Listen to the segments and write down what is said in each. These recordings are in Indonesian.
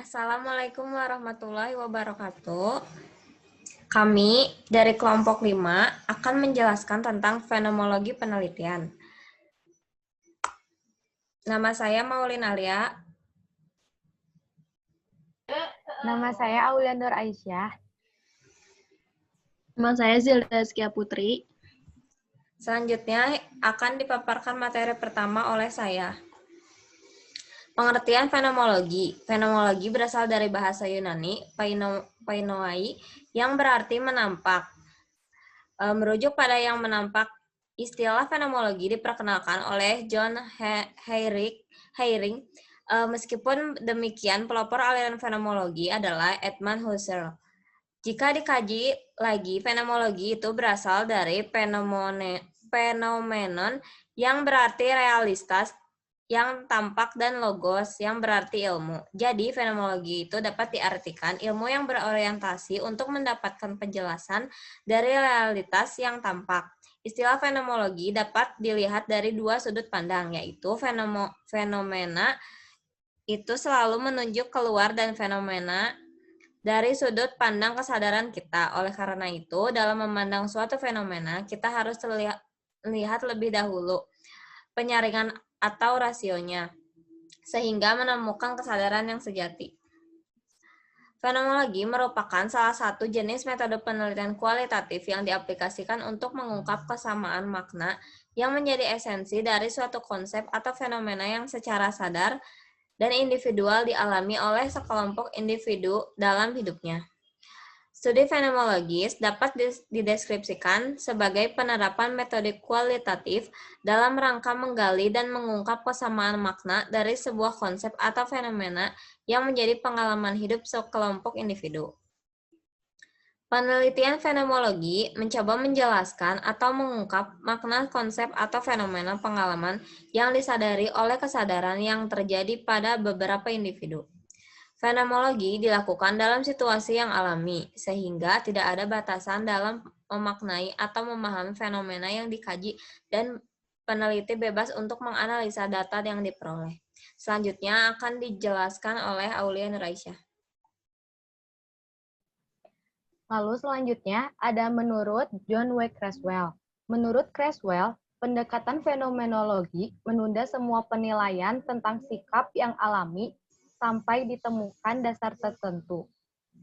Assalamualaikum warahmatullahi wabarakatuh. Kami dari kelompok 5 akan menjelaskan tentang fenomenologi penelitian. Nama saya Maulin Alia. Nama saya Aulia Nur Aisyah. Nama saya Zilda Zaskia Putri. Selanjutnya akan dipaparkan materi pertama oleh saya. Pengertian fenomenologi. Fenomenologi berasal dari bahasa Yunani, painoai, yang berarti menampak. Merujuk pada yang menampak, istilah fenomenologi diperkenalkan oleh John Heyring. Meskipun demikian, pelopor aliran fenomenologi adalah Edmund Husserl. Jika dikaji lagi, fenomenologi itu berasal dari fenomenon yang berarti realitas, yang tampak, dan logos yang berarti ilmu. Jadi, fenomenologi itu dapat diartikan ilmu yang berorientasi untuk mendapatkan penjelasan dari realitas yang tampak. Istilah fenomenologi dapat dilihat dari dua sudut pandang, yaitu fenomena itu selalu menunjuk keluar dan fenomena dari sudut pandang kesadaran kita. Oleh karena itu, dalam memandang suatu fenomena, kita harus lihat lebih dahulu penyaringan atau rasionya, sehingga menemukan kesadaran yang sejati. Fenomenologi merupakan salah satu jenis metode penelitian kualitatif yang diaplikasikan untuk mengungkap kesamaan makna yang menjadi esensi dari suatu konsep atau fenomena yang secara sadar dan individual dialami oleh sekelompok individu dalam hidupnya. Studi fenomenologis dapat dideskripsikan sebagai penerapan metode kualitatif dalam rangka menggali dan mengungkap kesamaan makna dari sebuah konsep atau fenomena yang menjadi pengalaman hidup sekelompok individu. Penelitian fenomenologi mencoba menjelaskan atau mengungkap makna konsep atau fenomena pengalaman yang disadari oleh kesadaran yang terjadi pada beberapa individu. Fenomenologi dilakukan dalam situasi yang alami, sehingga tidak ada batasan dalam memaknai atau memahami fenomena yang dikaji dan peneliti bebas untuk menganalisa data yang diperoleh. Selanjutnya akan dijelaskan oleh Aulia Nur Aisyah. Lalu selanjutnya ada menurut John W. Creswell. Menurut Creswell, pendekatan fenomenologi menunda semua penilaian tentang sikap yang alami sampai ditemukan dasar tertentu.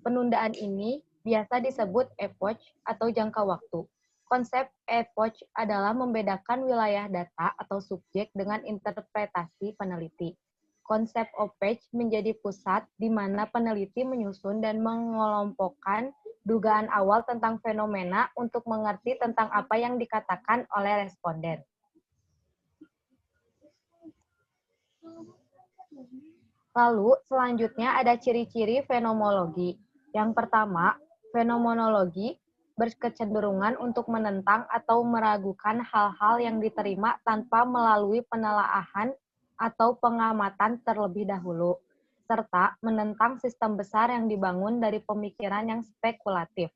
Penundaan ini biasa disebut epoch atau jangka waktu. Konsep epoch adalah membedakan wilayah data atau subjek dengan interpretasi peneliti. Konsep epoch menjadi pusat di mana peneliti menyusun dan mengelompokkan dugaan awal tentang fenomena untuk mengerti tentang apa yang dikatakan oleh responden. Lalu selanjutnya ada ciri-ciri fenomenologi. Yang pertama, fenomenologi berkecenderungan untuk menentang atau meragukan hal-hal yang diterima tanpa melalui penelaahan atau pengamatan terlebih dahulu, serta menentang sistem besar yang dibangun dari pemikiran yang spekulatif.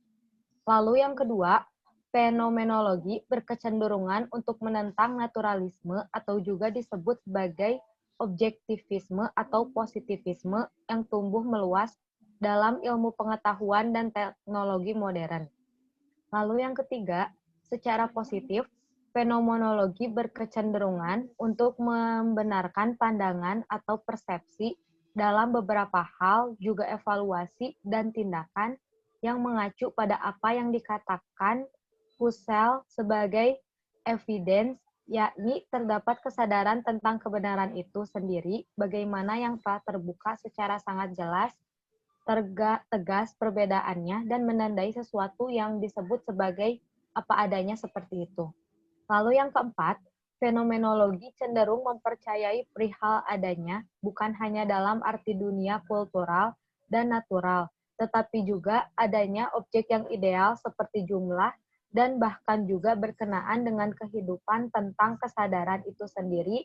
Lalu yang kedua, fenomenologi berkecenderungan untuk menentang naturalisme atau juga disebut sebagai objektivisme atau positivisme yang tumbuh meluas dalam ilmu pengetahuan dan teknologi modern. Lalu yang ketiga, secara positif, fenomenologi berkecenderungan untuk membenarkan pandangan atau persepsi dalam beberapa hal, juga evaluasi dan tindakan yang mengacu pada apa yang dikatakan Husserl sebagai evidence, yakni terdapat kesadaran tentang kebenaran itu sendiri, bagaimana yang telah terbuka secara sangat jelas, tegas perbedaannya, dan menandai sesuatu yang disebut sebagai apa adanya seperti itu. Lalu yang keempat, fenomenologi cenderung mempercayai perihal adanya bukan hanya dalam arti dunia kultural dan natural, tetapi juga adanya objek yang ideal seperti jumlah, dan bahkan juga berkenaan dengan kehidupan tentang kesadaran itu sendiri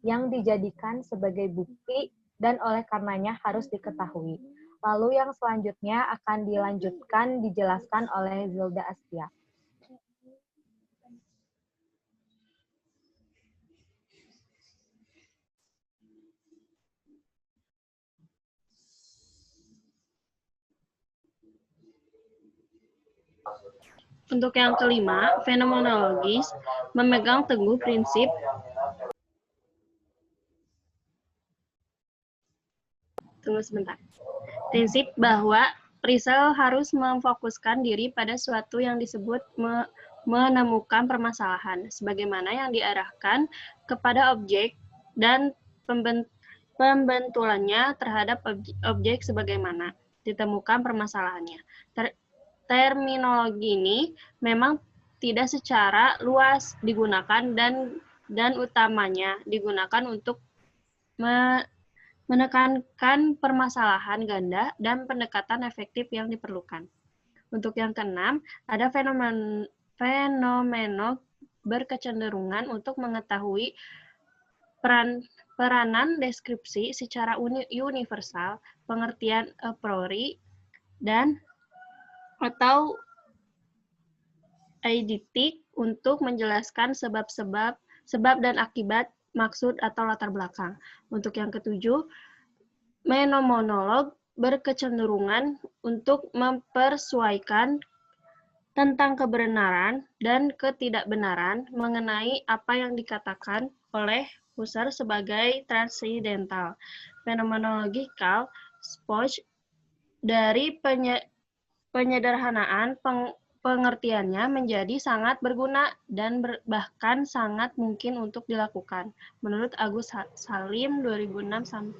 yang dijadikan sebagai bukti dan oleh karenanya harus diketahui. Lalu yang selanjutnya akan dijelaskan oleh Zilda Astia. Untuk yang kelima, fenomenologis memegang teguh prinsip prinsip bahwa Rizal harus memfokuskan diri pada suatu yang disebut menemukan permasalahan, sebagaimana yang diarahkan kepada objek dan pembentulannya terhadap objek sebagaimana ditemukan permasalahannya. Terminologi ini memang tidak secara luas digunakan dan utamanya digunakan untuk menekankan permasalahan ganda dan pendekatan efektif yang diperlukan. Untuk yang keenam, ada fenomena berkecenderungan untuk mengetahui peranan deskripsi secara universal, pengertian a priori, dan atau eidetik untuk menjelaskan sebab dan akibat, maksud atau latar belakang. Untuk yang ketujuh, fenomenolog berkecenderungan untuk mempersuaikan tentang kebenaran dan ketidakbenaran mengenai apa yang dikatakan oleh Husserl sebagai transidental. Phenomenological approach dari penyederhanaan pengertiannya menjadi sangat berguna dan bahkan sangat mungkin untuk dilakukan. Menurut Agus Salim 2006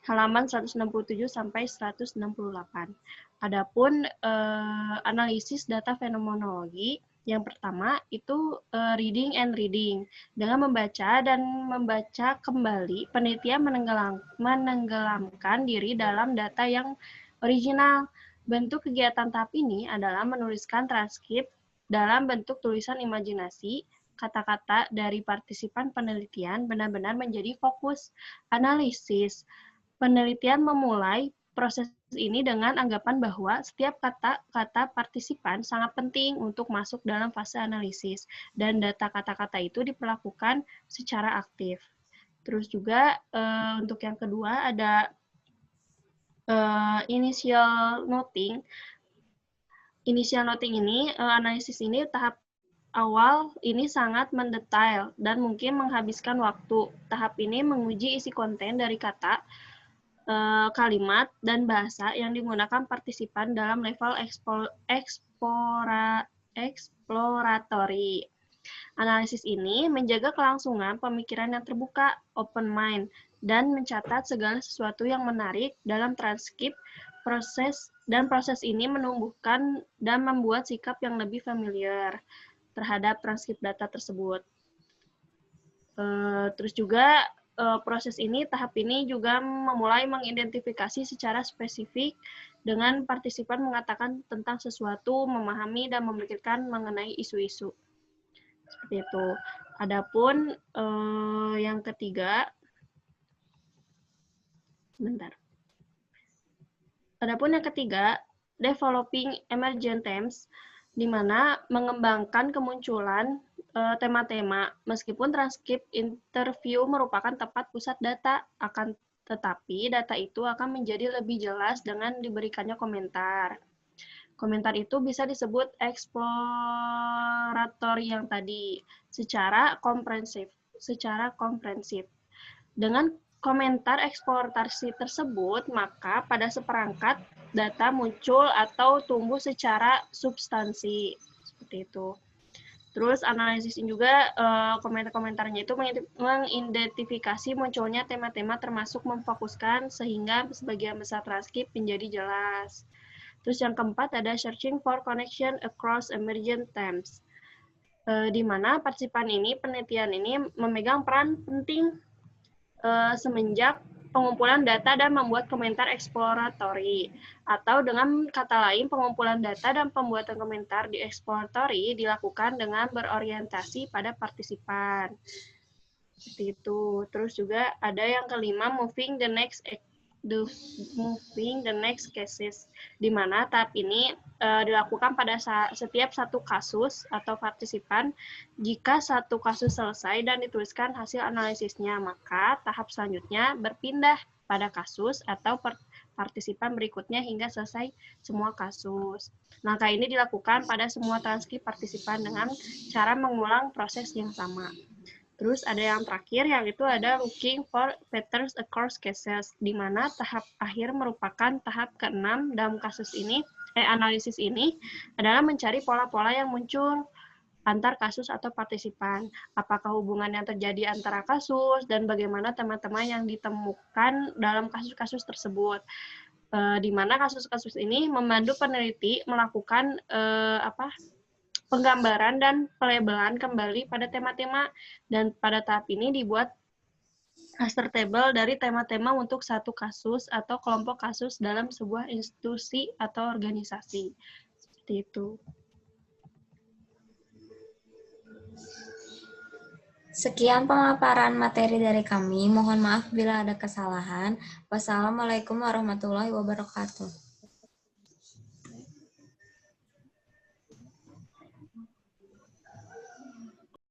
halaman 167 sampai 168. Adapun analisis data fenomenologi yang pertama itu reading and reading. Dengan membaca dan membaca kembali, penelitian menenggelamkan diri dalam data yang original. Bentuk kegiatan tahap ini adalah menuliskan transkrip dalam bentuk tulisan imajinasi. Kata-kata dari partisipan penelitian benar-benar menjadi fokus analisis. Penelitian memulai proses ini dengan anggapan bahwa setiap kata-kata partisipan sangat penting untuk masuk dalam fase analisis, dan data kata-kata itu diperlakukan secara aktif. Terus juga untuk yang kedua ada initial noting. Initial noting ini, analisis ini tahap awal ini sangat mendetail dan mungkin menghabiskan waktu. Tahap ini menguji isi konten dari kata, kalimat, dan bahasa yang digunakan partisipan dalam level eksploratory. Analisis ini menjaga kelangsungan pemikiran yang terbuka, open mind, dan mencatat segala sesuatu yang menarik dalam transkrip proses ini menumbuhkan dan membuat sikap yang lebih familiar terhadap transkrip data tersebut. Terus juga proses ini, tahap ini juga memulai mengidentifikasi secara spesifik dengan partisipan mengatakan tentang sesuatu, memahami dan memikirkan mengenai isu-isu. Seperti itu. Adapun yang ketiga, developing emergent themes, di mana mengembangkan kemunculan tema-tema. Meskipun transkrip interview merupakan tempat pusat data, akan tetapi data itu akan menjadi lebih jelas dengan diberikannya komentar. Komentar itu bisa disebut eksploratory yang tadi, secara komprehensif. Dengan komentar eksplorasi tersebut, maka pada seperangkat data muncul atau tumbuh secara substansi. Seperti itu. Terus analisis ini juga komentar-komentarnya itu mengidentifikasi munculnya tema-tema termasuk memfokuskan sehingga sebagian besar transkrip menjadi jelas. Terus yang keempat ada searching for connection across emergent themes, di mana partisipan ini, penelitian ini memegang peran penting semenjak pengumpulan data dan membuat komentar eksploratory. Atau dengan kata lain, pengumpulan data dan pembuatan komentar di eksploratory dilakukan dengan berorientasi pada partisipan. Seperti itu. Terus juga ada yang kelima, moving the next cases, di mana tahap ini dilakukan pada setiap satu kasus atau partisipan. Jika satu kasus selesai dan dituliskan hasil analisisnya, maka tahap selanjutnya berpindah pada kasus atau partisipan berikutnya hingga selesai semua kasus. Langkah ini dilakukan pada semua transkrip partisipan dengan cara mengulang proses yang sama. Terus ada yang terakhir, yang itu ada looking for patterns across cases, di mana tahap akhir merupakan tahap ke-6 dalam kasus ini, analisis ini adalah mencari pola-pola yang muncul antar kasus atau partisipan. Apakah hubungan yang terjadi antara kasus dan bagaimana teman-teman yang ditemukan dalam kasus-kasus tersebut. Di mana kasus-kasus ini membantu peneliti melakukan penggambaran dan pelabelan kembali pada tema-tema, dan pada tahap ini dibuat raster table dari tema-tema untuk satu kasus atau kelompok kasus dalam sebuah institusi atau organisasi. Seperti itu. Sekian pemaparan materi dari kami. Mohon maaf bila ada kesalahan. Wassalamualaikum warahmatullahi wabarakatuh.